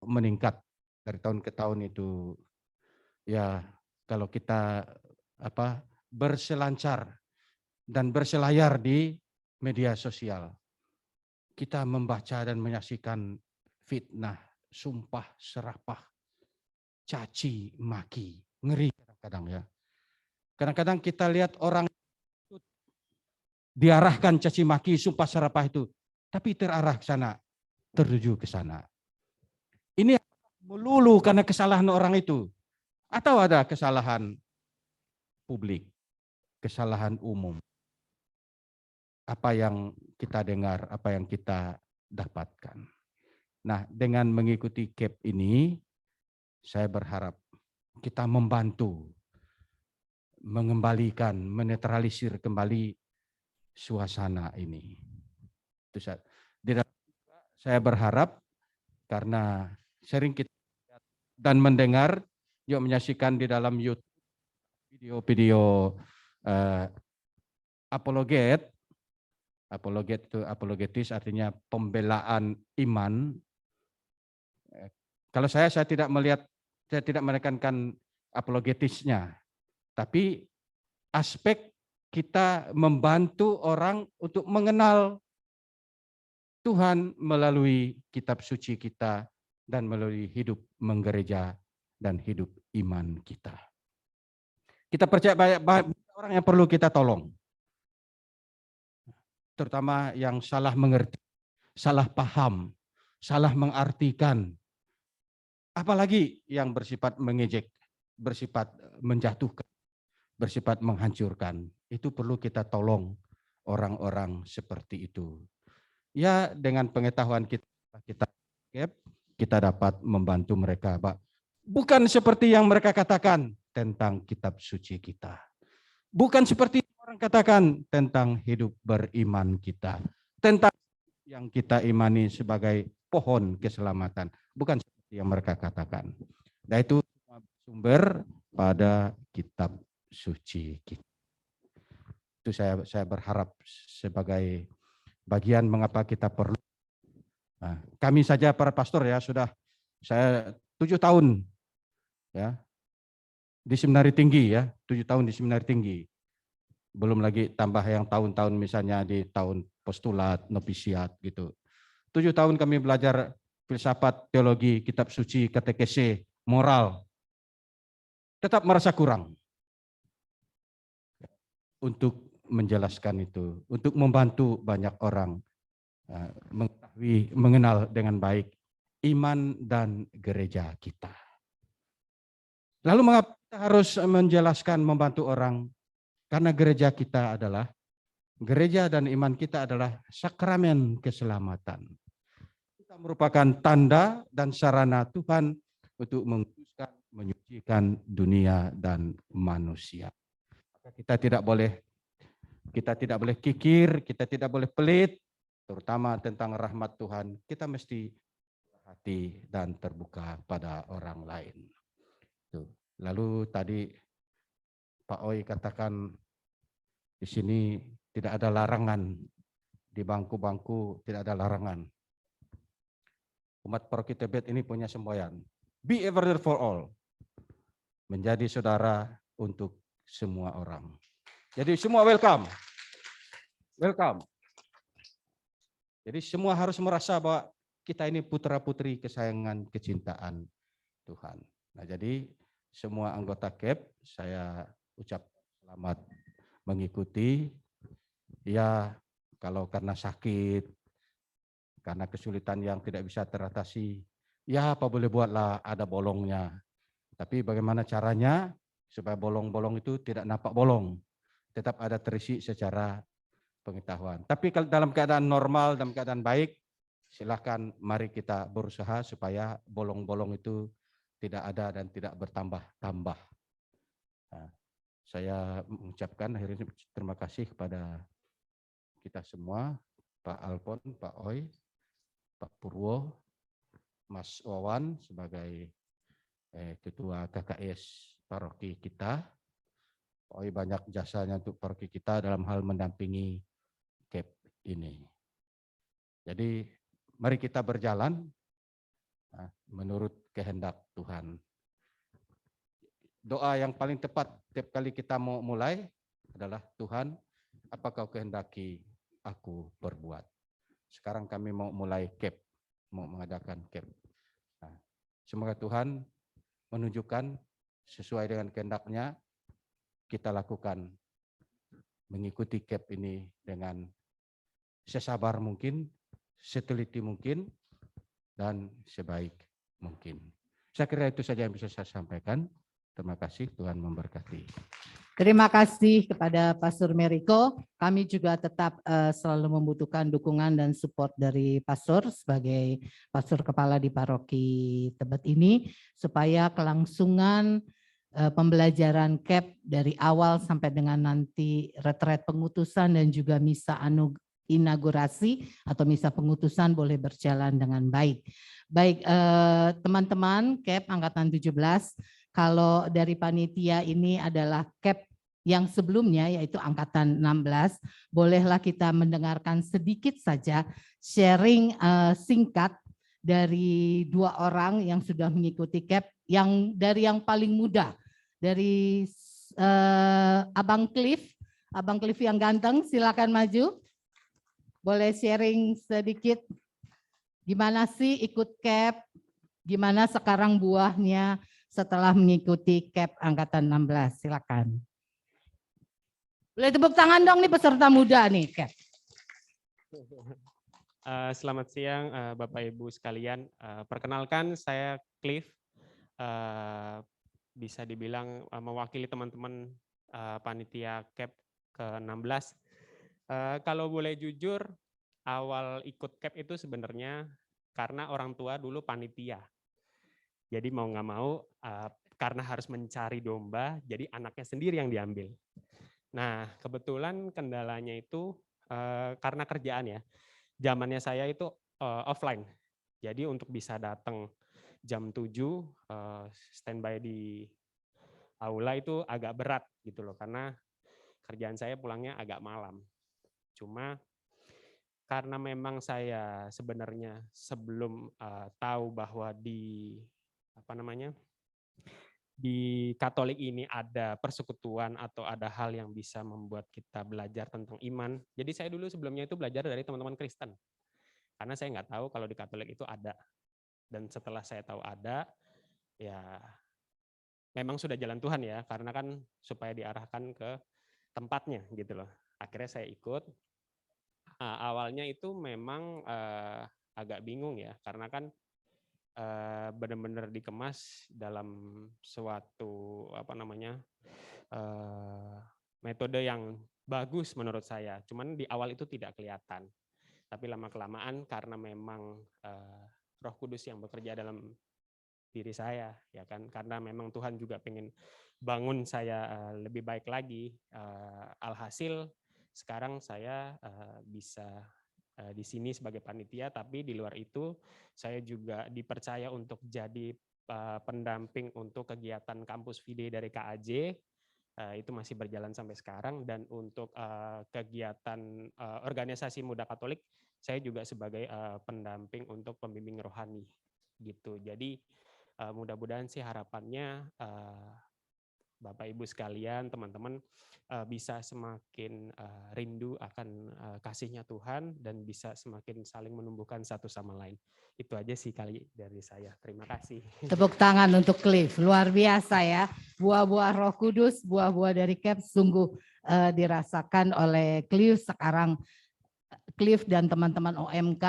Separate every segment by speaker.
Speaker 1: meningkat dari tahun ke tahun itu. Ya, kalau kita berselancar dan berselayar di media sosial, kita membaca dan menyaksikan fitnah, sumpah, serapah, caci, maki, ngeri kadang-kadang ya. Kadang-kadang kita lihat orang diarahkan caci maki, sumpah serapah itu, tapi terarah ke sana, tertuju ke sana. Ini melulu karena kesalahan orang itu, atau ada kesalahan publik, kesalahan umum. Apa yang kita dengar, apa yang kita dapatkan. Nah, dengan mengikuti CAP ini, saya berharap kita membantu mengembalikan, menetralisir kembali suasana ini. Itu saya berharap karena sering kita lihat dan mendengar, juga menyaksikan di dalam YouTube video-video apologet. Apologet itu apologetis artinya pembelaan iman. Kalau saya tidak melihat, saya tidak menekankan apologetisnya, tapi aspek kita membantu orang untuk mengenal Tuhan melalui kitab suci kita dan melalui hidup menggereja dan hidup iman kita. Kita percaya banyak orang yang perlu kita tolong, terutama yang salah mengerti, salah paham, salah mengartikan, apalagi yang bersifat mengejek, bersifat menjatuhkan, bersifat menghancurkan. Itu perlu kita tolong orang-orang seperti itu. Ya, dengan pengetahuan kita dapat membantu mereka, Pak. Bukan seperti yang mereka katakan tentang kitab suci kita. Bukan seperti orang katakan tentang hidup beriman kita. Tentang yang kita imani sebagai pohon keselamatan. Bukan seperti yang mereka katakan. Nah, itu sumber pada kitab suci kita. Itu saya berharap sebagai bagian mengapa kita perlu. Nah, kami saja para pastor ya sudah saya 7 tahun ya di seminari tinggi ya, 7 tahun di seminari tinggi. Belum lagi tambah yang tahun-tahun misalnya di tahun postulat, novisiat gitu. 7 tahun kami belajar filsafat, teologi, kitab suci, katekese, moral. Tetap merasa kurang untuk menjelaskan itu, untuk membantu banyak orang mengetahui, mengenal dengan baik iman dan gereja kita. Lalu mengapa kita harus menjelaskan, membantu orang? Karena gereja kita adalah, gereja dan iman kita adalah sakramen keselamatan. Kita merupakan tanda dan sarana Tuhan untuk menguduskan, menyucikan dunia dan manusia. Kita tidak boleh kikir, kita tidak boleh pelit, terutama tentang rahmat Tuhan. Kita mesti hati dan terbuka pada orang lain. Lalu tadi Pak Oi katakan di sini tidak ada larangan, di bangku-bangku tidak ada larangan. Umat Paroki Tebet ini punya semboyan. Be a brother for all. Menjadi saudara untuk semua orang. Jadi semua welcome. Welcome. Jadi semua harus merasa bahwa kita ini putra-putri kesayangan, kecintaan Tuhan. Nah, jadi semua anggota CAP saya ucap selamat mengikuti. Ya, kalau karena sakit, karena kesulitan yang tidak bisa teratasi, ya apa boleh buatlah, ada bolongnya. Tapi bagaimana caranya supaya bolong-bolong itu tidak nampak bolong, tetap ada terisi secara pengetahuan. Tapi kalau dalam keadaan normal, dalam keadaan baik, silakan mari kita berusaha supaya bolong-bolong itu tidak ada dan tidak bertambah-tambah. Nah, saya mengucapkan akhirnya terima kasih kepada kita semua, Pak Alpon, Pak Oi, Pak Purwo, Mas Wawan sebagai Ketua KKS Paroki kita. Pak Oi banyak jasanya untuk paroki kita dalam hal mendampingi CAP ini. Jadi mari kita berjalan menurut kehendak Tuhan. Doa yang paling tepat setiap kali kita mau mulai adalah, Tuhan, apa kau kehendaki aku berbuat? Sekarang kami mau mulai CAP, mau mengadakan CAP. Semoga Tuhan menunjukkan sesuai dengan kehendaknya, kita lakukan mengikuti CAP ini dengan sesabar mungkin, seteliti mungkin, dan sebaik mungkin. Saya kira itu saja yang bisa saya sampaikan. Terima kasih, Tuhan memberkati.
Speaker 2: Terima kasih kepada Pastor Meriko. Kami juga tetap selalu membutuhkan dukungan dan support dari Pastor sebagai Pastor Kepala di Paroki Tebet ini, supaya kelangsungan pembelajaran CAP dari awal sampai dengan nanti retret pengutusan dan juga misa inaugurasi atau misa pengutusan boleh berjalan dengan baik. Baik, teman-teman CAP Angkatan 17, kalau dari panitia ini adalah CAP yang sebelumnya yaitu Angkatan 16, bolehlah kita mendengarkan sedikit saja sharing singkat dari 2 orang yang sudah mengikuti CAP, yang dari yang paling muda, dari Abang Cliff yang ganteng, silakan maju. Boleh sharing sedikit gimana sih ikut CAP, gimana sekarang buahnya setelah mengikuti CAP Angkatan 16, silakan. Boleh tepuk tangan dong nih peserta muda nih CAP.
Speaker 3: Selamat siang Bapak Ibu sekalian. Perkenalkan saya Cliff, bisa dibilang mewakili teman-teman panitia CAP ke-16. Kalau boleh jujur, awal ikut CAP itu sebenarnya karena orang tua dulu panitia. Jadi mau nggak mau, karena harus mencari domba, jadi anaknya sendiri yang diambil. Nah, kebetulan kendalanya itu karena kerjaan ya. Zamannya saya itu offline. Jadi untuk bisa datang jam 7, standby di aula itu agak berat gitu loh, karena kerjaan saya pulangnya agak malam. Cuma karena memang saya sebenarnya sebelum tahu bahwa di Katolik ini ada persekutuan atau ada hal yang bisa membuat kita belajar tentang iman. Jadi saya dulu sebelumnya itu belajar dari teman-teman Kristen. Karena saya nggak tahu kalau di Katolik itu ada. Dan setelah saya tahu ada, ya memang sudah jalan Tuhan ya, karena kan supaya diarahkan ke tempatnya gitu loh. Akhirnya saya ikut. Awalnya itu memang agak bingung ya, karena kan benar-benar dikemas dalam suatu metode yang bagus menurut saya. Cuman di awal itu tidak kelihatan, tapi lama-kelamaan karena memang Roh Kudus yang bekerja dalam diri saya, ya kan, karena memang Tuhan juga pengen bangun saya lebih baik lagi. Alhasil sekarang saya bisa di sini sebagai panitia, tapi di luar itu saya juga dipercaya untuk jadi pendamping untuk kegiatan kampus Fide dari KAJ, itu masih berjalan sampai sekarang, dan untuk kegiatan organisasi muda Katolik saya juga sebagai pendamping untuk pembimbing rohani gitu. Jadi mudah-mudahan sih harapannya Bapak Ibu sekalian, teman-teman bisa semakin rindu akan kasihnya Tuhan dan bisa semakin saling menumbuhkan satu sama lain. Itu aja sih kali dari saya. Terima kasih.
Speaker 2: Tepuk tangan untuk Cliff, luar biasa ya. Buah-buah Roh Kudus, buah-buah dari CAP sungguh dirasakan oleh Cliff. Sekarang Cliff dan teman-teman OMK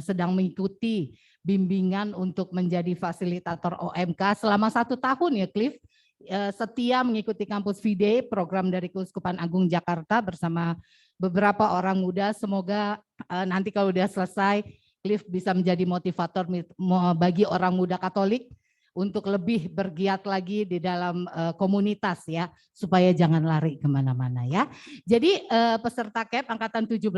Speaker 2: sedang mengikuti bimbingan untuk menjadi fasilitator OMK selama 1 tahun ya Cliff. Setia mengikuti kampus Fide, program dari Keuskupan Agung Jakarta bersama beberapa orang muda. Semoga nanti kalau udah selesai, Cliff bisa menjadi motivator bagi orang muda Katolik untuk lebih bergiat lagi di dalam komunitas ya, supaya jangan lari kemana-mana ya. Jadi peserta CAP Angkatan 17,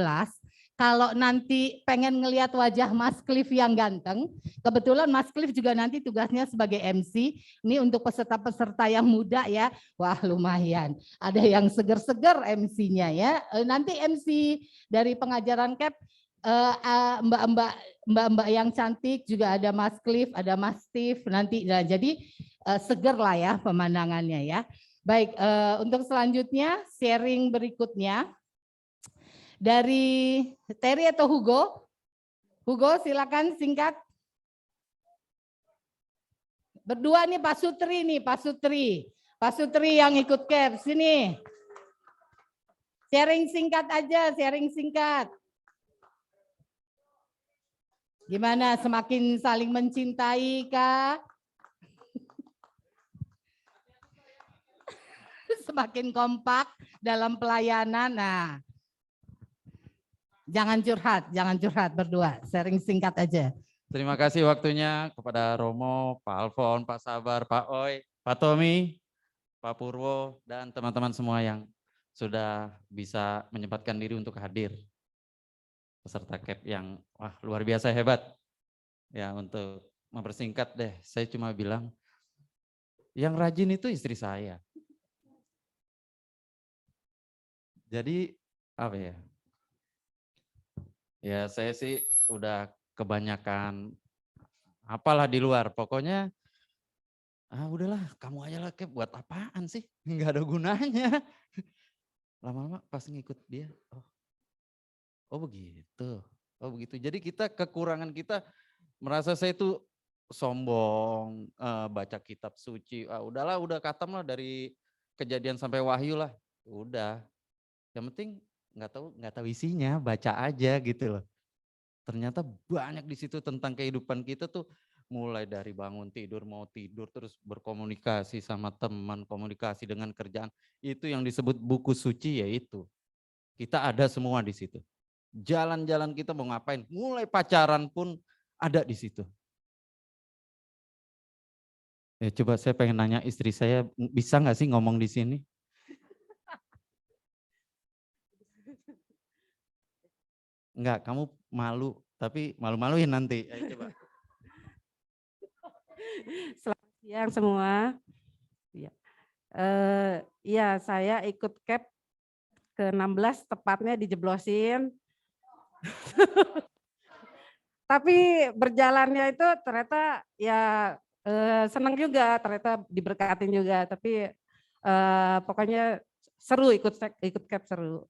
Speaker 2: kalau nanti pengen ngelihat wajah Mas Cliff yang ganteng, kebetulan Mas Cliff juga nanti tugasnya sebagai MC. Ini untuk peserta-peserta yang muda ya, wah lumayan. Ada yang seger-seger MC-nya ya. Nanti MC dari pengajaran CAP mbak-mbak yang cantik, juga ada Mas Cliff, ada Mas Steve nanti. Nah, jadi seger lah ya pemandangannya ya. Baik, untuk selanjutnya sharing berikutnya dari Terry atau Hugo. Hugo silakan singkat. Berdua nih Pak Sutri nih, Pak Sutri. Pak Sutri yang ikut CAP, sini. Sharing singkat aja, sharing singkat. Gimana, semakin saling mencintai kah? Semakin kompak dalam pelayanan. Nah, jangan curhat berdua, sharing singkat aja.
Speaker 4: Terima kasih waktunya kepada Romo, Pak Alfon, Pak Sabar, Pak Oi, Pak Tommy, Pak Purwo, dan teman-teman semua yang sudah bisa menyempatkan diri untuk hadir. Peserta CAP yang luar biasa hebat. Ya, untuk mempersingkat deh, saya cuma bilang, yang rajin itu istri saya. Jadi, apa ya? Ya, saya sih udah kebanyakan apalah di luar. Pokoknya, udahlah, kamu aja lah CAP, buat apaan sih? Nggak ada gunanya. Lama-lama pas ngikut dia, oh begitu. Oh begitu. Jadi kita kekurangan kita merasa saya itu sombong, baca kitab suci. Udahlah, udah khatam lah dari Kejadian sampai Wahyu lah. Udah. Yang penting nggak tahu isinya, baca aja gitu loh. Ternyata banyak di situ tentang kehidupan kita tuh, mulai dari bangun tidur, mau tidur, terus berkomunikasi sama teman, komunikasi dengan kerjaan. Itu yang disebut buku suci, yaitu kita ada semua di situ. Jalan-jalan kita mau ngapain, mulai pacaran pun ada di situ. Ya, coba saya pengen nanya istri saya, bisa nggak sih ngomong di sini? Enggak, kamu malu, tapi malu-maluin nanti. Ayo coba.
Speaker 5: Selamat siang semua. Iya, saya ikut CAP ke-16, tepatnya dijeblosin. Tapi berjalannya itu ternyata ya senang juga, ternyata diberkatin juga. Tapi pokoknya seru, ikut CAP seru.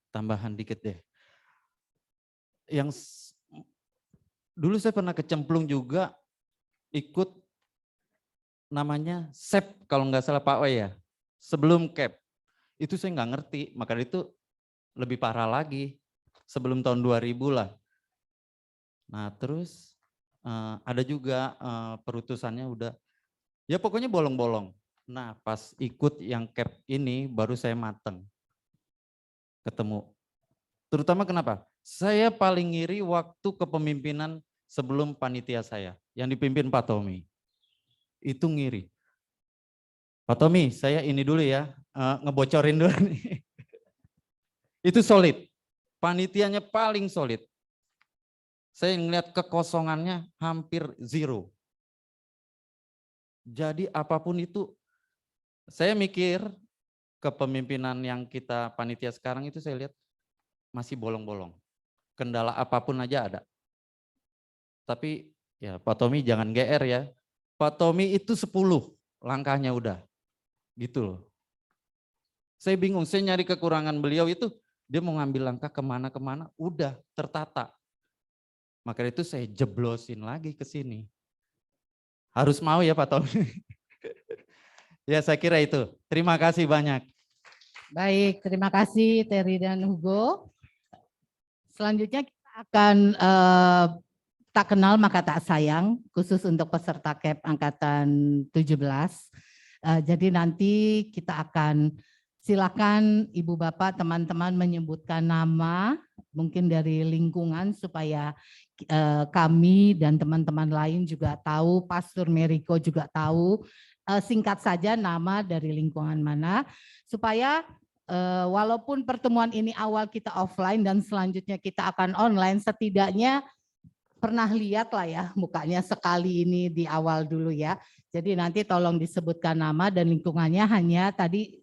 Speaker 4: Tambahan dikit deh. Yang dulu saya pernah kecemplung juga ikut namanya SEP kalau nggak salah Pak Wei ya. Sebelum CAP. Itu saya nggak ngerti, maka itu lebih parah lagi. Sebelum tahun 2000 lah. Nah terus ada juga perutusannya udah, ya pokoknya bolong-bolong. Nah pas ikut yang CAP ini baru saya mateng. Ketemu. Terutama kenapa? Saya paling ngiri waktu kepemimpinan sebelum panitia saya, yang dipimpin Pak Tommy. Itu ngiri. Pak Tommy, saya ini dulu ya, ngebocorin dulu nih. Itu solid. Panitianya paling solid. Saya ngeliat kekosongannya hampir zero. Jadi apapun itu, saya mikir kepemimpinan yang kita panitia sekarang itu saya lihat masih bolong-bolong. Kendala apapun aja ada. Tapi ya Pak Tommy jangan GR ya. Pak Tommy itu 10 langkahnya udah. Gitu loh. Saya bingung, saya nyari kekurangan beliau itu, dia mau ngambil langkah kemana-kemana, udah tertata. Maka itu saya jeblosin lagi ke sini. Harus mau ya Pak Tommy. Ya saya kira itu. Terima kasih banyak.
Speaker 2: Baik, terima kasih Terry dan Hugo. Selanjutnya kita akan tak kenal maka tak sayang, khusus untuk peserta CAP angkatan 17. Jadi nanti kita akan silakan Ibu Bapak teman-teman menyebutkan nama mungkin dari lingkungan supaya kami dan teman-teman lain juga tahu, Pastor Merico juga tahu, singkat saja nama dari lingkungan mana supaya walaupun pertemuan ini awal kita offline dan selanjutnya kita akan online, setidaknya pernah lihat lah ya mukanya sekali ini di awal dulu ya. Jadi nanti tolong disebutkan nama dan lingkungannya, hanya tadi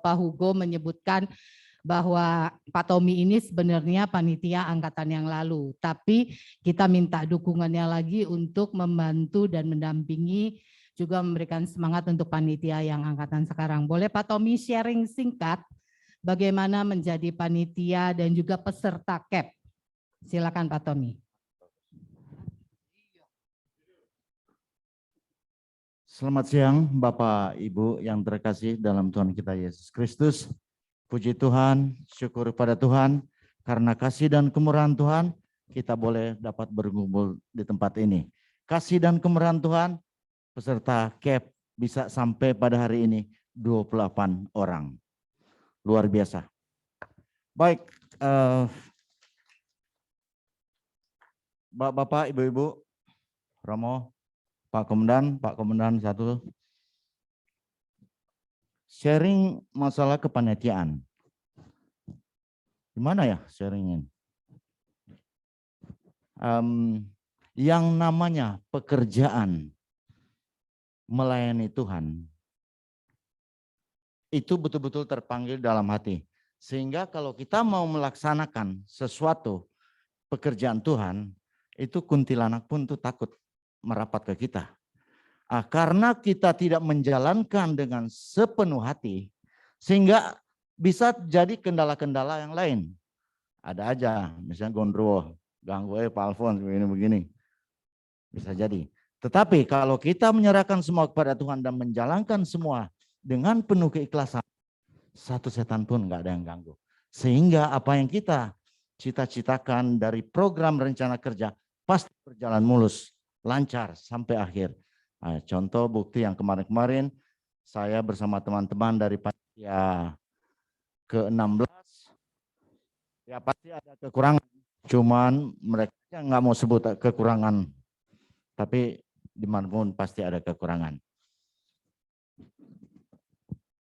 Speaker 2: Pak Hugo menyebutkan bahwa Pak Tommy ini sebenarnya panitia angkatan yang lalu, tapi kita minta dukungannya lagi untuk membantu dan mendampingi, juga memberikan semangat untuk panitia yang angkatan sekarang. Boleh Pak Tommy sharing singkat bagaimana menjadi panitia dan juga peserta KEP? Silakan Pak Tommy.
Speaker 6: Selamat siang Bapak Ibu yang terkasih dalam Tuhan kita Yesus Kristus. Puji Tuhan, syukur pada Tuhan, karena kasih dan kemurahan Tuhan, kita boleh dapat berkumpul di tempat ini. Kasih dan kemurahan Tuhan, peserta KEP bisa sampai pada hari ini 28 orang. Luar biasa. Baik, Bapak, Ibu-Ibu, Romo, Pak Komandan satu. Sharing masalah kepanitiaan. Gimana ya sharingin? Yang namanya pekerjaan melayani Tuhan itu betul-betul terpanggil dalam hati. Sehingga kalau kita mau melaksanakan sesuatu pekerjaan Tuhan, itu kuntilanak pun tuh takut merapat ke kita. Karena kita tidak menjalankan dengan sepenuh hati, sehingga bisa jadi kendala-kendala yang lain. Ada aja, misalnya gondrowo, ganggu Pak Alfons begini-begini. Bisa jadi. Tetapi kalau kita menyerahkan semua kepada Tuhan dan menjalankan semua dengan penuh keikhlasan, satu setan pun nggak ada yang ganggu. Sehingga apa yang kita cita-citakan dari program rencana kerja pasti berjalan mulus, lancar sampai akhir. Nah, contoh bukti yang kemarin-kemarin saya bersama teman-teman dari panitia ke-16, ya pasti ada kekurangan. Cuman mereka nggak mau sebut kekurangan, tapi dimanapun pasti ada kekurangan.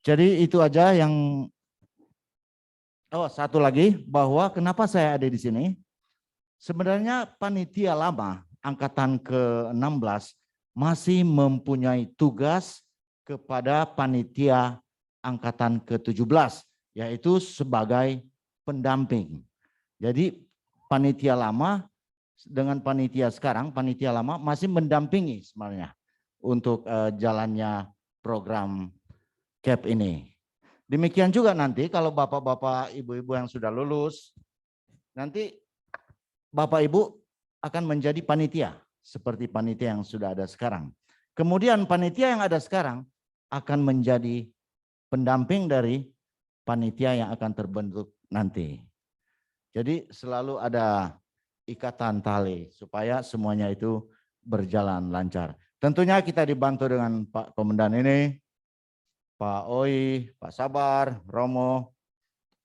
Speaker 6: Jadi itu aja yang, satu lagi bahwa kenapa saya ada di sini. Sebenarnya panitia lama angkatan ke-16 masih mempunyai tugas kepada panitia angkatan ke-17, yaitu sebagai pendamping. Jadi panitia lama dengan panitia sekarang, panitia lama masih mendampingi sebenarnya untuk jalannya program KEP ini. Demikian juga nanti kalau bapak-bapak, ibu-ibu yang sudah lulus, nanti bapak ibu akan menjadi panitia seperti panitia yang sudah ada sekarang. Kemudian panitia yang ada sekarang akan menjadi pendamping dari panitia yang akan terbentuk nanti. Jadi selalu ada ikatan tali supaya semuanya itu berjalan lancar. Tentunya kita dibantu dengan Pak Komandan ini, Pak Oi, Pak Sabar, Romo,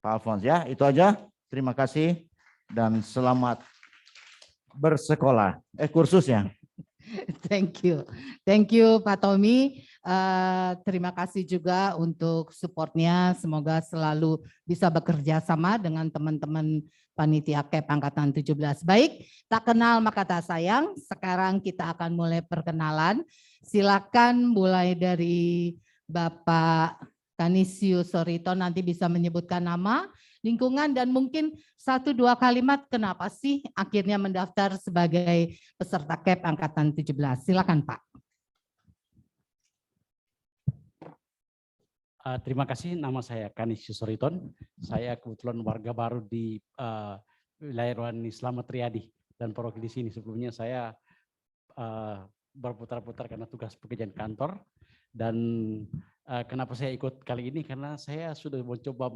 Speaker 6: Pak Alfons ya. Itu aja. Terima kasih dan selamat bersekolah. Kursusnya.
Speaker 2: Thank you Pak Tommy. Terima kasih juga untuk supportnya. Semoga selalu bisa bekerja sama dengan teman-teman panitia KEP angkatan 17. Baik, tak kenal maka tak sayang. Sekarang kita akan mulai perkenalan. Silakan mulai dari Bapak Kanisius Sorito, nanti bisa menyebutkan nama, lingkungan, dan mungkin 1-2 kalimat kenapa sih akhirnya mendaftar sebagai peserta KEP angkatan 17. Silakan Pak.
Speaker 7: Terima kasih, nama saya Kanisius Soriton. Saya kebetulan warga baru di wilayah Rohani Slamet Riyadi dan paroki di sini. Sebelumnya saya berputar-putar karena tugas pekerjaan kantor. Dan kenapa saya ikut kali ini? Karena saya sudah mencoba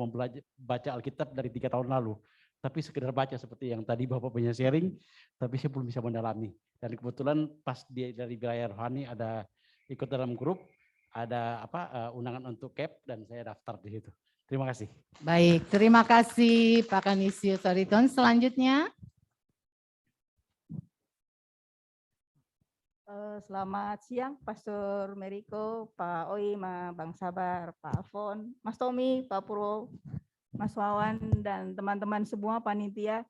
Speaker 7: baca Alkitab dari 3 tahun lalu. Tapi sekedar baca seperti yang tadi Bapak punya sharing, tapi saya belum bisa mendalami. Dan kebetulan pas dari wilayah Rohani ada ikut dalam grup, ada undangan untuk KEP dan saya daftar di situ. Terima kasih.
Speaker 2: Baik, terima kasih Pak Kanisius Soriton. Selanjutnya.
Speaker 8: Selamat siang Pastor Meriko, Pak Oi, Bang Sabar, Pak Alfon, Mas Tommy, Pak Purwo, Mas Wawan, dan teman-teman semua panitia.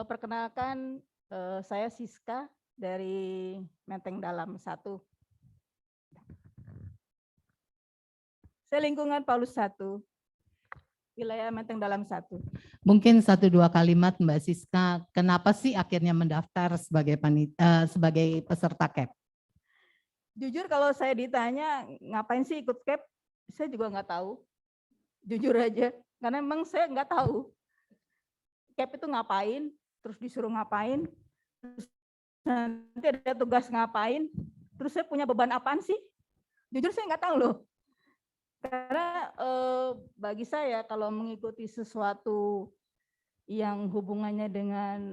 Speaker 8: Perkenalkan saya Siska dari Menteng Dalam 1. Saya lingkungan Paulus 1. wilayah Menteng Dalam 1.
Speaker 2: Mungkin 1-2 kalimat Mbak Siska, kenapa sih akhirnya mendaftar sebagai sebagai peserta CAP?
Speaker 8: Jujur kalau saya ditanya ngapain sih ikut CAP, saya juga nggak tahu. Jujur aja, karena memang saya nggak tahu. CAP itu ngapain, terus disuruh ngapain, terus nanti ada tugas ngapain, terus saya punya beban apaan sih? Jujur saya nggak tahu loh. Karena bagi saya kalau mengikuti sesuatu yang hubungannya dengan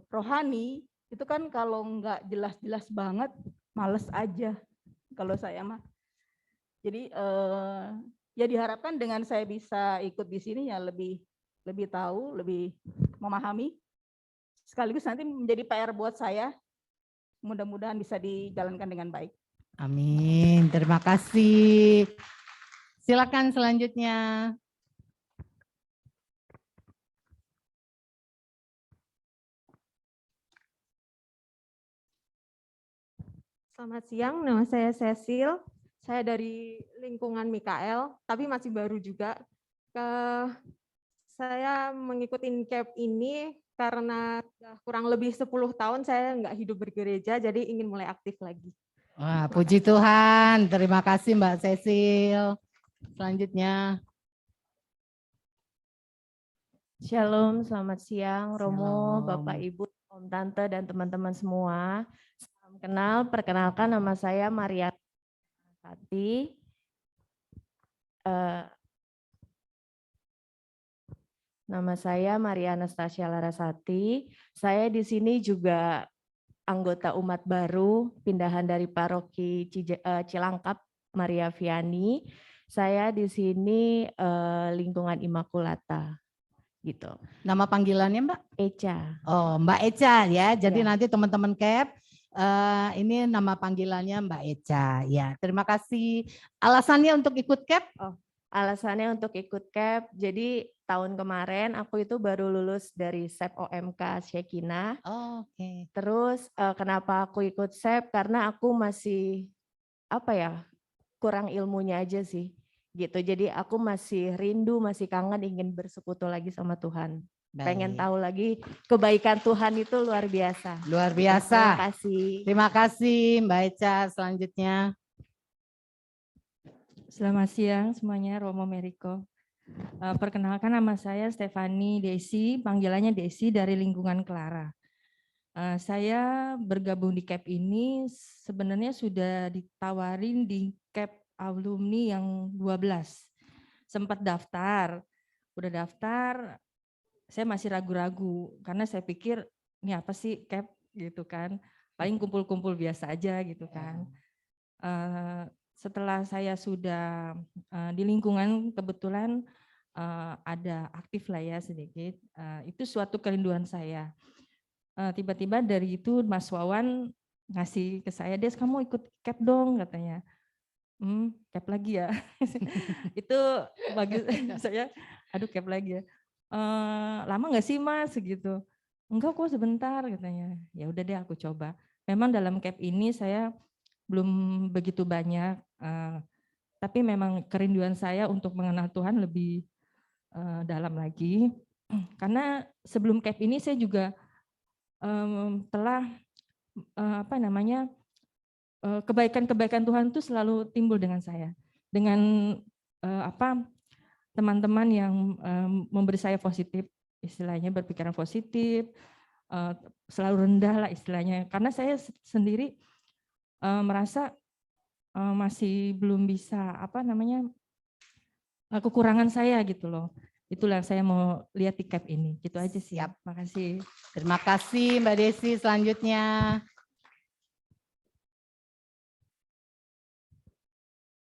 Speaker 8: rohani, itu kan kalau nggak jelas-jelas banget, males aja kalau saya mah. Jadi ya diharapkan dengan saya bisa ikut di sini ya lebih tahu, lebih memahami. Sekaligus nanti menjadi PR buat saya. Mudah-mudahan bisa dijalankan dengan baik.
Speaker 2: Amin. Terima kasih. Silakan selanjutnya.
Speaker 9: Selamat siang, nama saya Cecil. Saya dari lingkungan Mikael, tapi masih baru juga. Saya mengikuti CAP ini karena kurang lebih 10 tahun saya nggak hidup bergereja, jadi ingin mulai aktif lagi.
Speaker 2: Wah, puji Tuhan. Terima kasih Mbak Cecil. Selanjutnya.
Speaker 10: Shalom, selamat siang Romo,
Speaker 2: Shalom.
Speaker 10: Bapak Ibu, Om Tante dan teman-teman semua. Salam kenal, perkenalkan nama saya Maria Sati. Nama saya Maria Anastasia Larasati. Saya di sini juga anggota umat baru, pindahan dari paroki Cilangkap, Maria Viani. Saya di sini lingkungan Immaculata. Gitu.
Speaker 2: Nama panggilannya Mbak?
Speaker 10: Eca.
Speaker 2: Oh, Mbak Eca ya. Jadi
Speaker 10: Ya.
Speaker 2: nanti teman-teman CAP ini nama panggilannya Mbak Eca. Ya, terima kasih. Alasannya untuk ikut CAP?
Speaker 10: Alasannya untuk ikut CAP, jadi tahun kemarin aku itu baru lulus dari SEP OMK Shekinah.
Speaker 2: Oh, oke.
Speaker 10: Terus kenapa aku ikut SEP? Karena aku masih kurang ilmunya aja sih. Gitu. Jadi aku masih rindu, masih kangen ingin bersekutu lagi sama Tuhan. Pengen
Speaker 2: Baik.
Speaker 10: tahu lagi kebaikan Tuhan itu luar biasa.
Speaker 2: Luar biasa.
Speaker 10: Terima kasih.
Speaker 2: Terima kasih Mbak Eca. Selanjutnya.
Speaker 11: Selamat siang semuanya, Romo Meriko. Perkenalkan nama saya Stefani Desi, panggilannya Desi dari lingkungan Clara. Saya bergabung di CAP ini sebenarnya sudah ditawarin di CAP alumni yang 12. Sempat daftar, udah daftar, saya masih ragu-ragu karena saya pikir ini apa sih CAP gitu kan, paling kumpul-kumpul biasa aja gitu kan. Setelah saya sudah di lingkungan kebetulan ada aktif lah ya sedikit, itu suatu kerinduan saya. Tiba-tiba dari itu Mas Wawan ngasih ke saya, Des kamu ikut CAP dong katanya. CAP lagi ya. Itu bagus saya, aduh CAP lagi ya. Lama nggak sih Mas gitu? Enggak kok sebentar katanya. Ya udah deh aku coba. Memang dalam CAP ini saya belum begitu banyak, tapi memang kerinduan saya untuk mengenal Tuhan lebih dalam lagi. Karena sebelum CAP ini saya juga telah kebaikan-kebaikan Tuhan itu selalu timbul dengan saya, dengan teman-teman yang memberi saya positif, istilahnya berpikiran positif, selalu rendah lah istilahnya. Karena saya sendiri merasa masih belum bisa kekurangan saya gitu loh. Itulah yang saya mau lihat di CAP ini. Gitu aja sih.
Speaker 2: Siap.
Speaker 11: Makasih.
Speaker 2: Terima kasih Mbak Desi. Selanjutnya.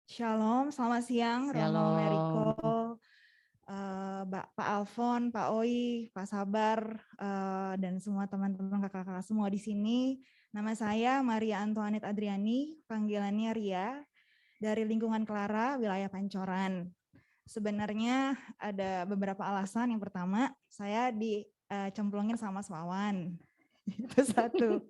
Speaker 12: Shalom, selamat siang Romo Meriko, Pak Alfon, Pak Oi, Pak Sabar, dan semua teman-teman kakak-kakak semua di sini. Nama saya Maria Antoinette Adriani, panggilannya Ria, dari lingkungan Clara, wilayah Pancoran. Sebenarnya ada beberapa alasan. Yang pertama, saya dicemplungin sama Mas Wawan. Itu satu.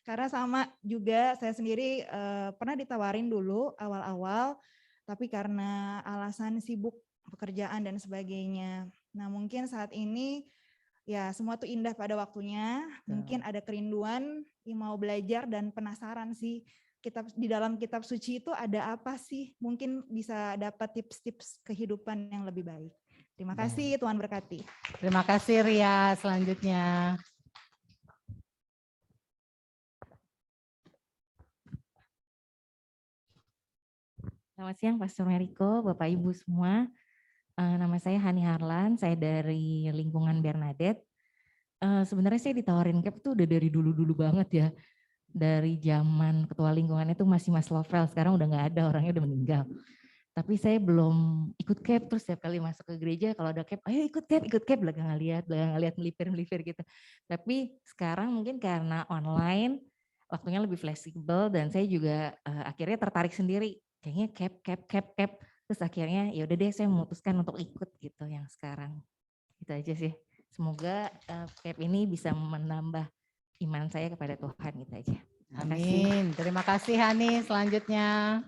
Speaker 12: Karena sama juga saya sendiri pernah ditawarin dulu awal-awal, tapi karena alasan sibuk pekerjaan dan sebagainya. Nah, mungkin saat ini ya semua tuh indah pada waktunya. Mungkin ada kerinduan yang mau belajar dan penasaran sih di dalam kitab suci itu ada apa sih? Mungkin bisa dapat tips-tips kehidupan yang lebih baik. Terima kasih, Tuhan berkati.
Speaker 2: Terima kasih Ria. Selanjutnya.
Speaker 11: Selamat siang Pastor Meriko, Bapak Ibu semua. Nama saya Hani Harlan, saya dari lingkungan Bernadette. Sebenarnya saya ditawarin CAP tuh udah dari dulu-dulu banget ya. Dari zaman ketua lingkungan itu masih Mas Lovel, sekarang udah nggak ada, orangnya udah meninggal. Tapi saya belum ikut CAP, terus setiap kali masuk ke gereja kalau ada CAP, ayo ikut CAP, belakang ngeliat melipir gitu. Tapi sekarang mungkin karena online, waktunya lebih fleksibel dan saya juga akhirnya tertarik sendiri. Kayaknya CAP. Terus akhirnya ya udah deh saya memutuskan untuk ikut gitu yang sekarang. Itu aja sih. Semoga CAP ini bisa menambah iman saya kepada Tuhan gitu aja.
Speaker 2: Amin. Terima kasih Hani. Selanjutnya.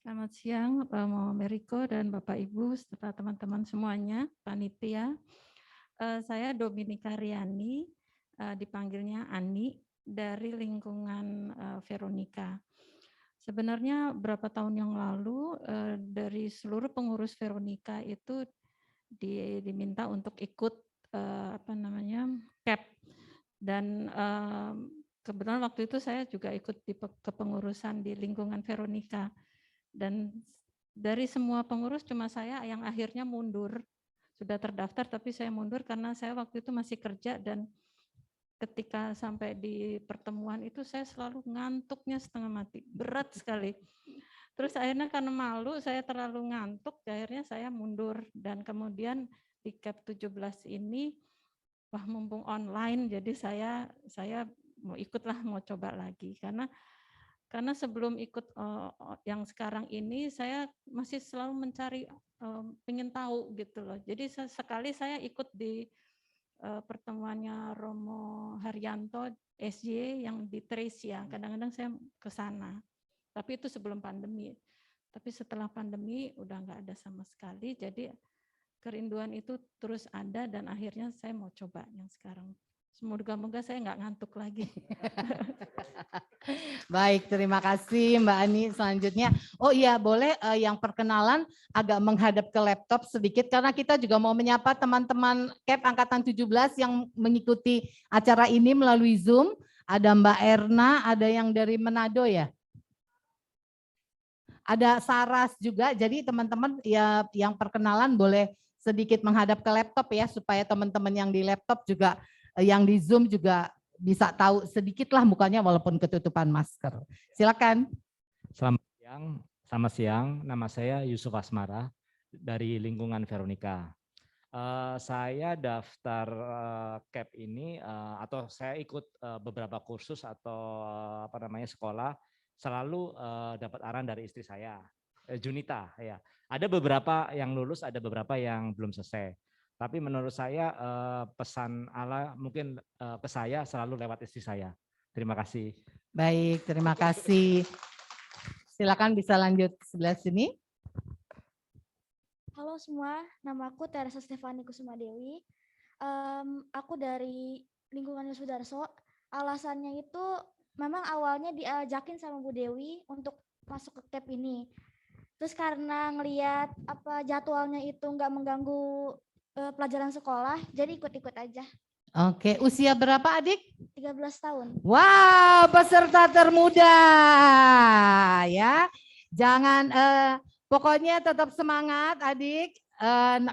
Speaker 13: Selamat siang Pak Meriko dan Bapak Ibu serta teman-teman semuanya, panitia. Saya Dominika Riani, dipanggilnya Ani, dari lingkungan Veronica. Sebenarnya berapa tahun yang lalu dari seluruh pengurus Veronica itu diminta untuk ikut CAP, dan kebetulan waktu itu saya juga ikut di kepengurusan di lingkungan Veronica. Dan dari semua pengurus cuma saya yang akhirnya mundur. Sudah terdaftar tapi saya mundur karena saya waktu itu masih kerja, dan ketika sampai di pertemuan itu saya selalu ngantuknya setengah mati, berat sekali. Terus akhirnya karena malu saya terlalu ngantuk, akhirnya saya mundur, dan kemudian di CAP 17 ini wah mumpung online, jadi saya mau ikutlah, mau coba lagi karena sebelum ikut yang sekarang ini saya masih selalu mencari, pengen tahu gitu loh. Jadi sekali saya ikut di pertemuannya Romo Haryanto SJ yang di Trace ya, kadang-kadang saya ke sana. Tapi itu sebelum pandemi. Tapi setelah pandemi udah nggak ada sama sekali. Jadi kerinduan itu terus ada dan akhirnya saya mau coba yang sekarang. Semoga-moga saya nggak ngantuk lagi.
Speaker 2: Baik, terima kasih Mbak Ani. Selanjutnya, oh iya boleh yang perkenalan agak menghadap ke laptop sedikit karena kita juga mau menyapa teman-teman CAP Angkatan 17 yang mengikuti acara ini melalui Zoom. Ada Mbak Erna, ada yang dari Manado ya. Ada Saras juga, jadi teman-teman ya yang perkenalan boleh sedikit menghadap ke laptop ya supaya teman-teman yang di laptop juga yang di Zoom juga bisa tahu sedikit lah mukanya walaupun ketutupan masker. Silakan.
Speaker 14: Selamat siang. Nama saya Yusuf Asmara dari lingkungan Veronica. Saya daftar CAP ini atau saya ikut beberapa kursus atau sekolah, selalu dapat arahan dari istri saya, Junita. Ya, ada beberapa yang lulus, ada beberapa yang belum selesai. Tapi menurut saya pesan Allah mungkin ke saya selalu lewat istri saya. Terima kasih.
Speaker 2: Baik, terima kasih. Silakan bisa lanjut sebelah sini.
Speaker 15: Halo semua, nama aku Teresa Stefani Kusuma Dewi. Aku dari lingkungan Yosudarso. Alasannya itu memang awalnya diajakin sama Bu Dewi untuk masuk ke CAP ini. Terus karena ngelihat jadwalnya itu nggak mengganggu pelajaran sekolah, jadi ikut-ikut aja.
Speaker 2: Oke, usia berapa adik?
Speaker 15: 13 tahun.
Speaker 2: Wow, peserta termuda ya. Jangan, pokoknya tetap semangat adik.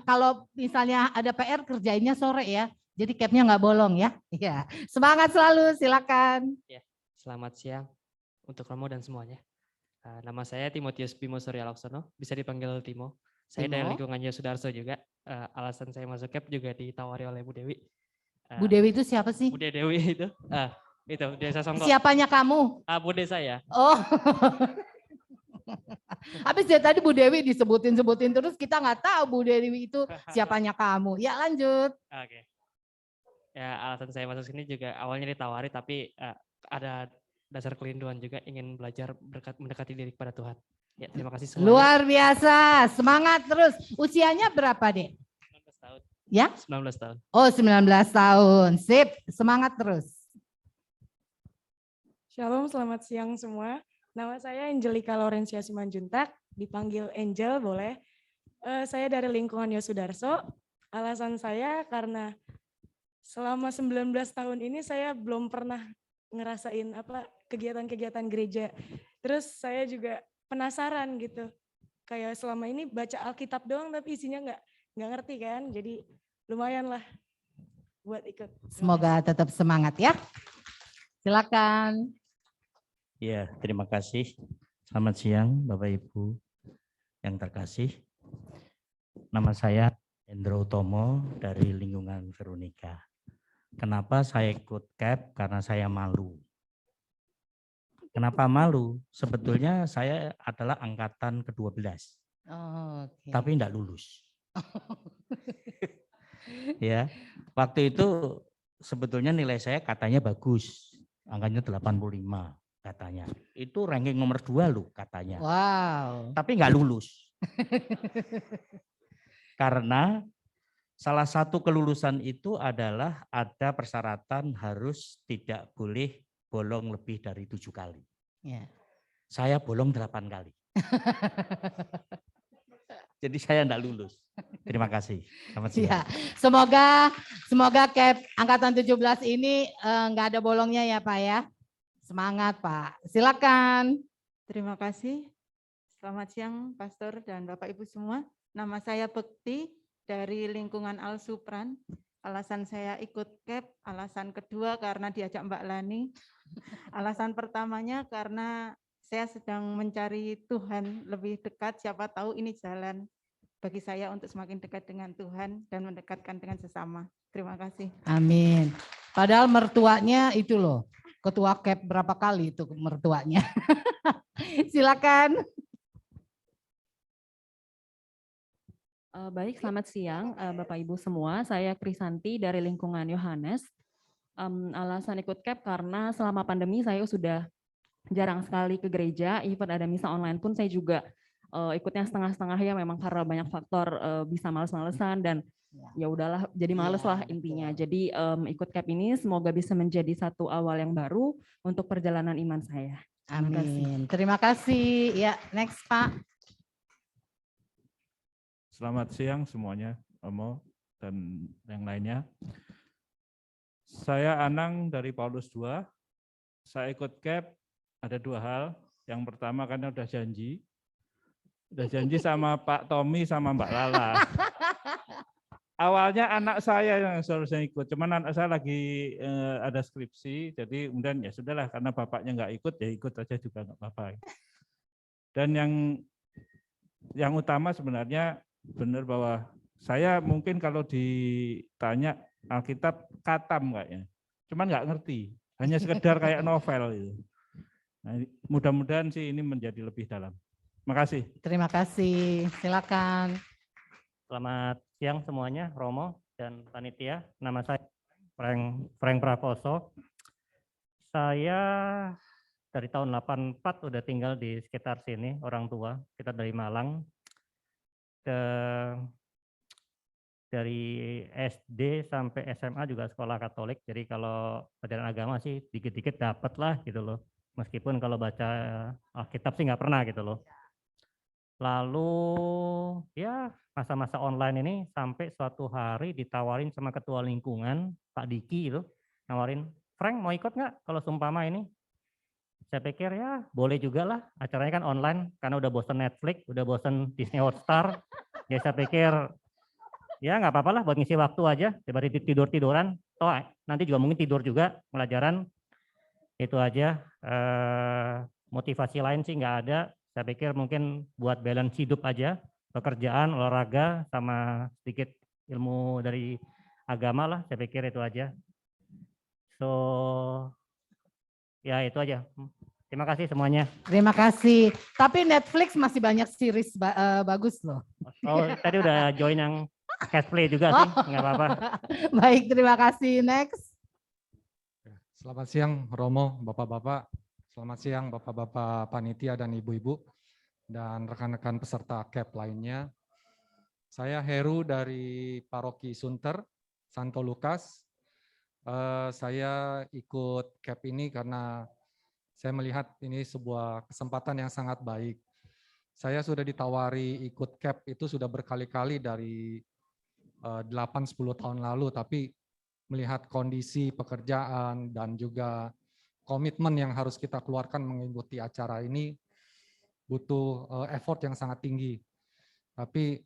Speaker 2: Kalau misalnya ada PR kerjainnya sore ya. Jadi CAP-nya nggak bolong ya. Ya, semangat selalu, silakan.
Speaker 16: Ya, selamat siang untuk Romo dan semuanya. Nama saya Timotius Bimo Surya Laksono, bisa dipanggil Timo. Saya dari lingkungan Yosudarso juga. Alasan saya masuk CAP juga ditawari oleh Bu Dewi.
Speaker 2: Bu Dewi itu siapa sih?
Speaker 16: Bu Dewi itu Desa Songko.
Speaker 2: Siapanya kamu?
Speaker 16: Bude saya.
Speaker 2: Oh. Habis dari tadi Bu Dewi disebutin terus kita nggak tahu Bu Dewi itu siapanya kamu. Ya lanjut.
Speaker 16: Oke. Ya alasan saya masuk sini juga awalnya ditawari tapi ada dasar kerinduan juga ingin belajar mendekati diri kepada Tuhan. Ya, terima kasih semuanya.
Speaker 2: Luar biasa, semangat terus. Usianya berapa, Dek?
Speaker 16: 19 tahun.
Speaker 2: Ya?
Speaker 16: 19 tahun.
Speaker 2: Oh, 19 tahun. Sip, semangat terus.
Speaker 17: Shalom, selamat siang semua. Nama saya Angelika Laurencia Simanjuntak, dipanggil Angel boleh. Saya dari lingkungan Yosudarso. Alasan saya karena selama 19 tahun ini saya belum pernah ngerasain kegiatan-kegiatan gereja. Terus saya juga penasaran gitu. Kayak selama ini baca Alkitab doang tapi isinya nggak ngerti kan. Jadi lumayan lah buat ikut.
Speaker 2: Semoga tetap semangat ya. Silakan.
Speaker 18: Ya, terima kasih. Selamat siang Bapak Ibu yang terkasih. Nama saya Endro Utomo dari lingkungan Veronica. Kenapa saya ikut CAP? Karena saya malu. Kenapa malu? Sebetulnya saya adalah angkatan ke-12.
Speaker 2: Oh, okay.
Speaker 18: Tapi enggak lulus. Ya, waktu itu sebetulnya nilai saya katanya bagus. Angkanya 85 katanya. Itu ranking nomor 2 loh katanya.
Speaker 2: Wow.
Speaker 18: Tapi enggak lulus. Karena salah satu kelulusan itu adalah ada persyaratan harus tidak boleh bolong lebih dari 7 kali.
Speaker 2: Ya.
Speaker 18: Saya bolong 8 kali. Jadi saya enggak lulus. Terima kasih. Selamat siang.
Speaker 2: Ya, semoga CAP angkatan 17 ini enggak ada bolongnya ya Pak ya. Semangat Pak. Silakan.
Speaker 19: Terima kasih. Selamat siang Pastor dan Bapak Ibu semua. Nama saya Bekti dari lingkungan Al Supran. Alasan saya ikut CAP, alasan kedua karena diajak Mbak Lani. Alasan pertamanya karena saya sedang mencari Tuhan lebih dekat, siapa tahu ini jalan bagi saya untuk semakin dekat dengan Tuhan dan mendekatkan dengan sesama. Terima kasih.
Speaker 2: Amin. Padahal mertuanya itu loh, ketua CAP berapa kali itu mertuanya. Silakan.
Speaker 20: Baik, selamat siang Bapak Ibu semua. Saya Krisanti dari lingkungan Yohanes. Alasan ikut CAP karena selama pandemi saya sudah jarang sekali ke gereja, even ada misa online pun saya juga ikutnya setengah-setengah ya, memang karena banyak faktor bisa males-malesan dan ya udahlah jadi males lah intinya. Jadi ikut CAP ini semoga bisa menjadi satu awal yang baru untuk perjalanan iman saya.
Speaker 2: Amin. Terima kasih. Ya, next Pak.
Speaker 21: Selamat siang semuanya, Omo dan yang lainnya. Saya Anang dari Paulus II. Saya ikut CAP ada 2 hal. Yang pertama karena udah janji sama Pak Tommy sama Mbak Lala. Awalnya anak saya yang seharusnya ikut, cuman anak saya lagi ada skripsi, jadi kemudian ya sudahlah karena bapaknya nggak ikut, ya ikut aja juga nggak apa-apa. Dan yang utama sebenarnya benar bahwa saya mungkin kalau ditanya Alkitab katam kayaknya, cuman nggak ngerti, hanya sekedar kayak novel itu. Nah, mudah-mudahan sih ini menjadi lebih dalam. Terima kasih.
Speaker 2: Terima kasih. Silakan.
Speaker 14: Selamat siang semuanya, Romo dan panitia. Nama saya Frank Prakoso. Saya dari tahun 84 udah tinggal di sekitar sini, orang tua. Kita dari Malang. Dari SD sampai SMA juga sekolah Katolik. Jadi kalau pelajaran agama sih dikit-dikit dapat lah gitu loh. Meskipun kalau baca Alkitab sih nggak pernah gitu loh. Lalu ya masa-masa online ini sampai suatu hari ditawarin sama ketua lingkungan, Pak Diki itu, nawarin, Frank mau ikut nggak kalau seumpama ini? Saya pikir ya boleh juga lah, acaranya kan online karena udah bosen Netflix, udah bosen Disney Hotstar. Ya saya pikir ya nggak apa-apa lah buat ngisi waktu aja, daripada tidur-tiduran. Toh nanti juga mungkin tidur juga pelajaran. Itu aja, motivasi lain sih nggak ada. Saya pikir mungkin buat balance hidup aja, pekerjaan, olahraga, sama sedikit ilmu dari agama lah, saya pikir itu aja. So, ya itu aja. Terima kasih semuanya.
Speaker 2: Terima kasih. Tapi Netflix masih banyak series bagus loh.
Speaker 14: Oh, tadi udah join yang Catplay juga sih, nggak apa-apa.
Speaker 2: Baik, terima kasih. Next.
Speaker 22: Selamat siang Romo, Bapak-Bapak.
Speaker 1: Selamat siang Bapak-Bapak Panitia dan Ibu-Ibu dan rekan-rekan peserta CAP lainnya. Saya Heru dari Paroki Sunter, Santo Lukas. Saya ikut CAP ini karena saya melihat ini sebuah kesempatan yang sangat baik. Saya sudah ditawari ikut CAP itu sudah berkali-kali dari 8-10 tahun lalu, tapi melihat kondisi pekerjaan dan juga komitmen yang harus kita keluarkan mengikuti acara ini butuh effort yang sangat tinggi. Tapi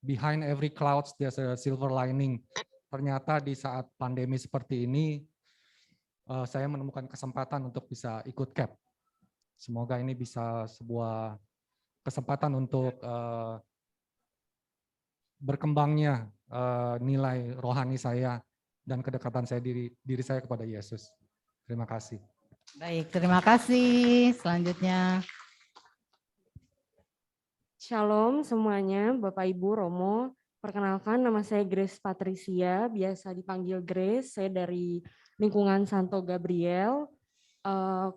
Speaker 1: behind every clouds there's a silver lining. Ternyata di saat pandemi seperti ini saya menemukan kesempatan untuk bisa ikut CAP. Semoga ini bisa sebuah kesempatan untuk berkembangnya nilai rohani saya dan kedekatan saya diri saya kepada Yesus. Terima kasih.
Speaker 2: Baik, terima kasih. Selanjutnya.
Speaker 22: Shalom semuanya, Bapak Ibu Romo. Perkenalkan, nama saya Grace Patricia, biasa dipanggil Grace. Saya dari lingkungan Santo Gabriel.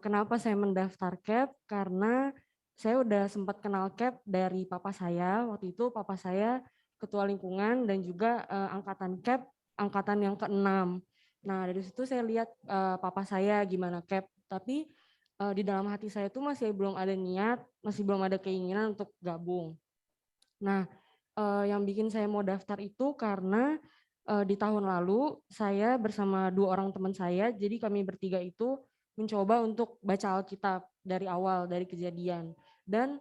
Speaker 22: Kenapa saya mendaftar CAP? Karena saya udah sempat kenal CAP dari papa saya. Waktu itu papa saya ketua lingkungan dan juga angkatan CAP, angkatan yang ke-6. Nah, dari situ saya lihat papa saya gimana CAP, tapi di dalam hati saya tuh masih belum ada niat, masih belum ada keinginan untuk gabung. Nah, yang bikin saya mau daftar itu karena di tahun lalu saya bersama 2 orang teman saya, jadi kami bertiga itu mencoba untuk baca Alkitab dari awal, dari kejadian. Dan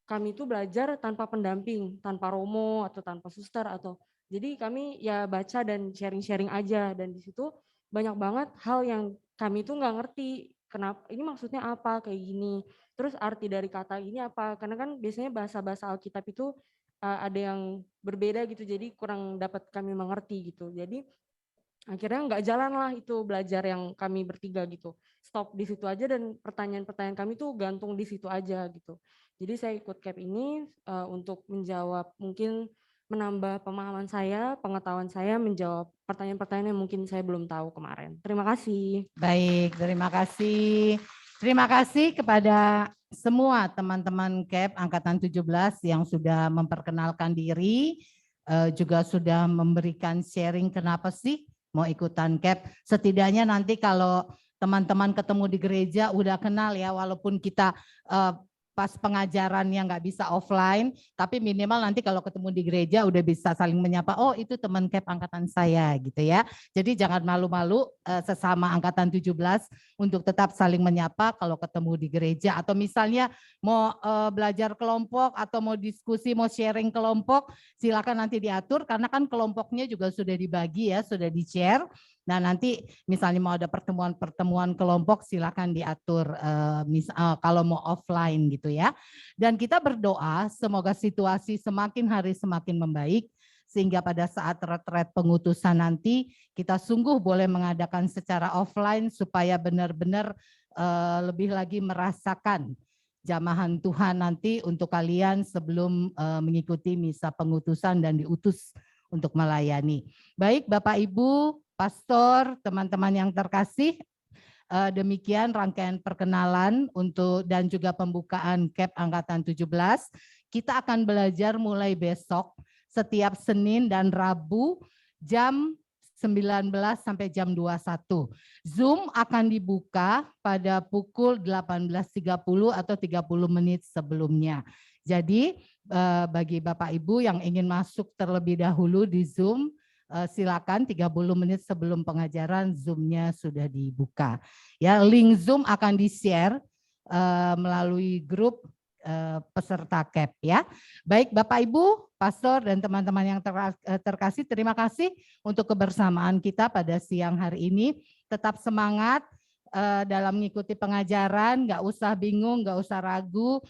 Speaker 22: kami itu belajar tanpa pendamping, tanpa romo atau tanpa suster atau jadi kami ya baca dan sharing-sharing aja, dan di situ banyak banget hal yang kami tuh nggak ngerti kenapa ini maksudnya apa kayak gini, terus arti dari kata ini apa, karena kan biasanya bahasa-bahasa Alkitab itu ada yang berbeda gitu, jadi kurang dapat kami mengerti gitu. Jadi akhirnya nggak jalan lah itu belajar yang kami bertiga gitu, stop di situ aja dan pertanyaan-pertanyaan kami tuh gantung di situ aja gitu. Jadi saya ikut CAP ini untuk menjawab, mungkin menambah pemahaman saya, pengetahuan saya, menjawab pertanyaan-pertanyaan yang mungkin saya belum tahu kemarin. Terima kasih.
Speaker 2: Baik, terima kasih. Terima kasih kepada semua teman-teman CAP Angkatan 17 yang sudah memperkenalkan diri, juga sudah memberikan sharing kenapa sih mau ikutan CAP. Setidaknya nanti kalau teman-teman ketemu di gereja udah kenal ya, walaupun kita pas pengajarannya nggak bisa offline, tapi minimal nanti kalau ketemu di gereja udah bisa saling menyapa, oh itu teman CAP angkatan saya gitu ya. Jadi jangan malu-malu sesama angkatan 17 untuk tetap saling menyapa kalau ketemu di gereja, atau misalnya mau belajar kelompok atau mau diskusi, mau sharing kelompok, silakan nanti diatur karena kan kelompoknya juga sudah dibagi ya, sudah di-share. Nah nanti misalnya mau ada pertemuan-pertemuan kelompok silakan diatur kalau mau offline gitu ya. Dan kita berdoa semoga situasi semakin hari semakin membaik sehingga pada saat retret pengutusan nanti kita sungguh boleh mengadakan secara offline supaya benar-benar lebih lagi merasakan jamahan Tuhan nanti untuk kalian sebelum mengikuti misa pengutusan dan diutus untuk melayani. Baik Bapak Ibu, Pastor, teman-teman yang terkasih, demikian rangkaian perkenalan untuk dan juga pembukaan CAP Angkatan 17. Kita akan belajar mulai besok setiap Senin dan Rabu jam 19 sampai jam 21. Zoom akan dibuka pada pukul 18.30 atau 30 menit sebelumnya. Jadi bagi Bapak Ibu yang ingin masuk terlebih dahulu di Zoom, silakan 30 menit sebelum pengajaran Zoom-nya sudah dibuka. Ya, link Zoom akan di-share melalui grup peserta CAP ya. Baik Bapak Ibu, Pastor dan teman-teman yang terkasih, terima kasih untuk kebersamaan kita pada siang hari ini. Tetap semangat dalam mengikuti pengajaran, nggak usah bingung, nggak usah ragu.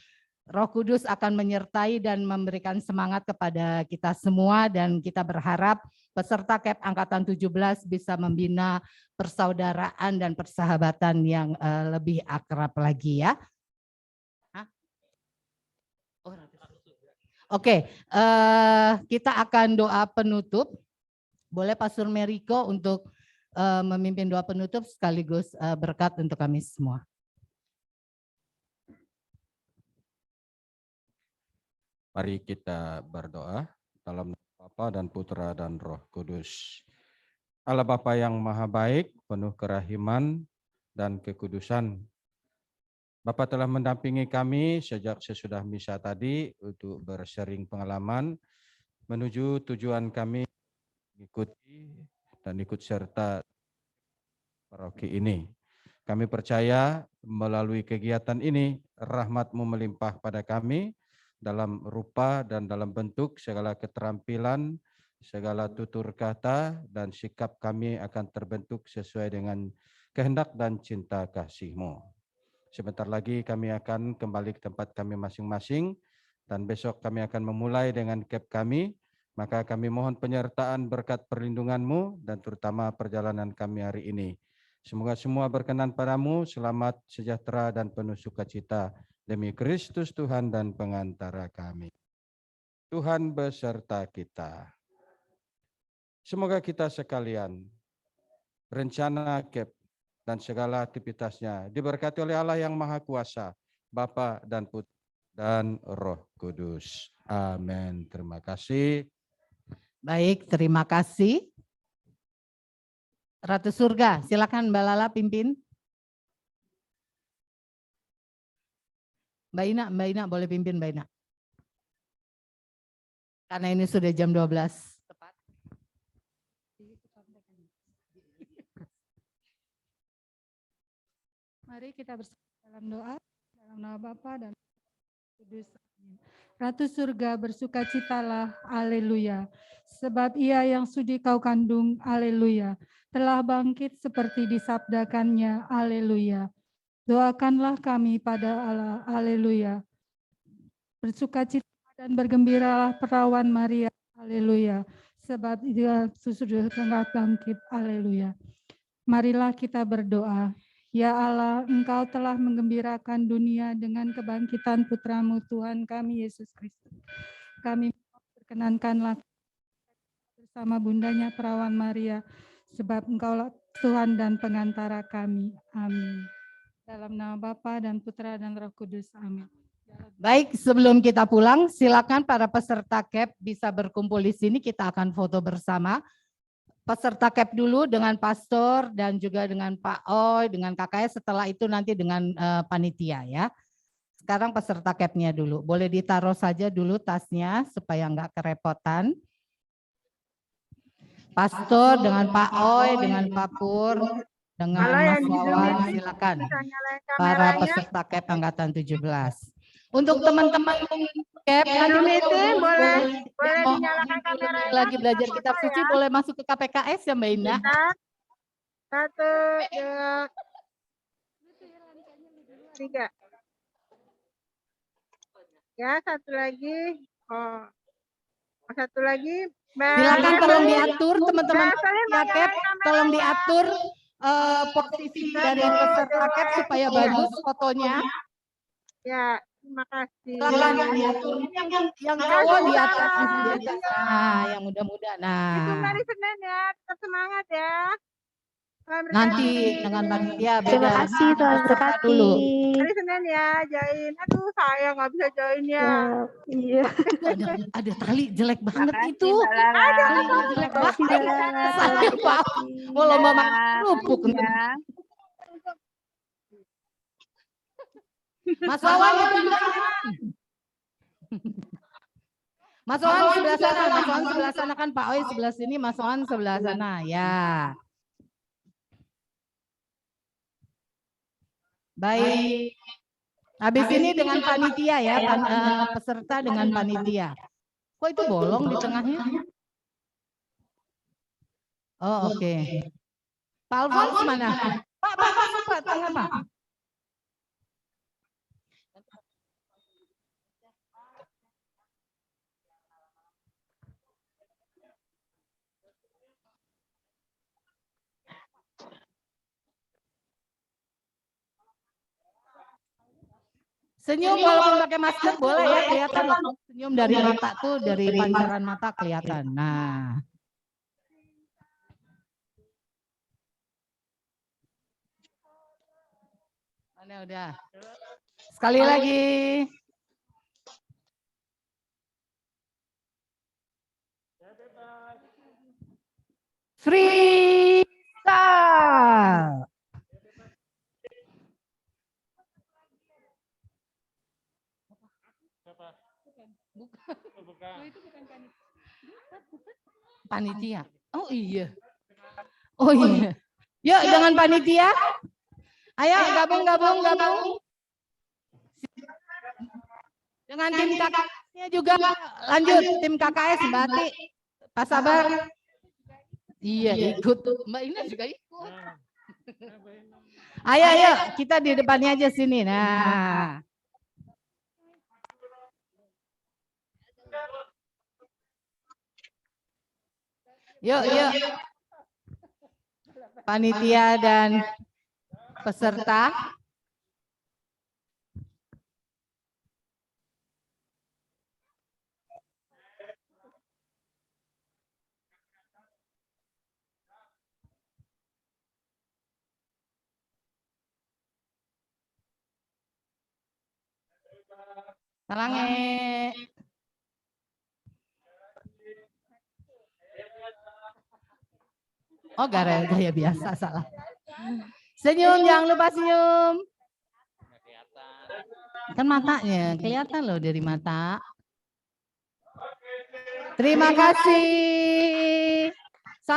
Speaker 2: Roh Kudus akan menyertai dan memberikan semangat kepada kita semua, dan kita berharap peserta CAP Angkatan 17 bisa membina persaudaraan dan persahabatan yang lebih akrab lagi ya. Oke, kita akan doa penutup. Boleh Pastor Meriko untuk memimpin doa penutup sekaligus berkat untuk kami semua.
Speaker 3: Mari kita berdoa dalam nama Bapa dan Putra dan Roh Kudus. Allah Bapa yang Maha Baik, penuh kerahiman dan kekudusan. Bapa telah mendampingi kami sejak sesudah misa tadi untuk bersharing pengalaman menuju tujuan kami mengikuti dan ikut serta paroki ini. Kami percaya melalui kegiatan ini rahmat-Mu melimpah pada kami dalam rupa dan dalam bentuk segala keterampilan, segala tutur kata dan sikap kami akan terbentuk sesuai dengan kehendak dan cinta kasih-Mu. Sebentar lagi kami akan kembali ke tempat kami masing-masing dan besok kami akan memulai dengan camp kami. Maka kami mohon penyertaan berkat perlindungan-Mu dan terutama perjalanan kami hari ini. Semoga semua berkenan padamu, selamat, sejahtera, dan penuh sukacita. Demi Kristus Tuhan dan pengantara kami. Tuhan beserta kita. Semoga kita sekalian, rencana CAP dan segala aktivitasnya diberkati oleh Allah yang Maha Kuasa, Bapa dan Putra dan Roh Kudus. Amin. Terima kasih.
Speaker 2: Baik, terima kasih. Ratu Surga, silakan Mbak Lala pimpin. Mbak Ina boleh pimpin Mbak Ina. Karena ini sudah jam 12. Tepat.
Speaker 5: Mari kita bersama dalam doa, dalam nama Bapa dan Kudus. Ratu surga bersukacitalah, haleluya. Sebab ia yang sudi kau kandung, haleluya. Telah bangkit seperti disabdakannya, haleluya. Doakanlah kami pada Allah, haleluya. Bersukacita dan bergembiralah perawan Maria, haleluya. Sebab dia sudah telah bangkit, haleluya. Marilah kita berdoa. Ya Allah, Engkau telah menggembirakan dunia dengan kebangkitan Putra-Mu Tuhan kami Yesus Kristus. Kami perkenankanlah bersama bundanya perawan Maria, sebab Engkaulah Tuhan dan pengantara kami. Amin. Dalam nama Bapa dan Putra dan Roh Kudus. Amin.
Speaker 2: Baik, sebelum kita pulang, silakan para peserta CAP bisa berkumpul di sini. Kita akan foto bersama. Peserta CAP dulu dengan pastor dan juga dengan Pak Oi, dengan KKS, setelah itu nanti dengan panitia ya. Sekarang peserta CAP-nya dulu. Boleh ditaruh saja dulu tasnya supaya enggak kerepotan. Pastor dengan Pak Oi, dengan Pak Pur, dengan Mas Wawan, silakan. Para peserta CAP angkatan 17. Untuk teman-teman CAP
Speaker 8: boleh dinyalakan kameranya.
Speaker 2: Lagi belajar kitab suci boleh masuk ke KPKS ya Mbak Indah.
Speaker 8: 1, 2, 3. Ya, satu lagi. Oh, satu lagi.
Speaker 2: Silakan tolong diatur teman-teman ya CAP, tolong diatur posisi dari peserta CAP supaya bagus fotonya.
Speaker 8: Ya. Terima kasih.
Speaker 2: Yang cowok di atas. Nah, yang muda-muda. Nah.
Speaker 8: Itu hari Senin ya, tetap semangat ya.
Speaker 2: Nanti dengan panitia beda.
Speaker 8: Terima kasih Tuhan
Speaker 2: berkati.
Speaker 8: Hari Senin ya, join. Aduh, saya nggak bisa join ya.
Speaker 2: Iya. Ada tali jelek banget itu.
Speaker 8: Ada
Speaker 2: jelek banget. Saya mau lomba makan kerupuk. Mas Wawan itu juga. Mas Wawan sebelah sana, Mas Wawan sebelah sana kan Pak Oi sebelah sini, Mas Wawan sebelah sana. Ya. Baik. Habis ini dengan panitia ya, peserta dengan panitia. Kok itu bolong di tengahnya? Oh, oke. Pak Alfons mana? Pak, tengah Pak. Senyum walaupun pakai masker boleh ya, kelihatan loh. Senyum dari mata tuh, dari pancaran mata kelihatan. Nah. Udah. Sekali lagi. Freestyle. Panitia. Oh iya. Oh iya. Yuk dengan panitia. Ayo gabung. Dengan tim KKS-nya juga lanjut. Tim KKS Mbak Ati, Pak Sabar. Iya ikut. Mbak Ina juga ikut. Ayo kita di depannya aja sini. Nah. Yuk. Panitia dan peserta. Sarange. Oh, gaya biasa salah. Senyum, jangan lupa senyum. Kan matanya kelihatan loh dari mata. Terima kasih.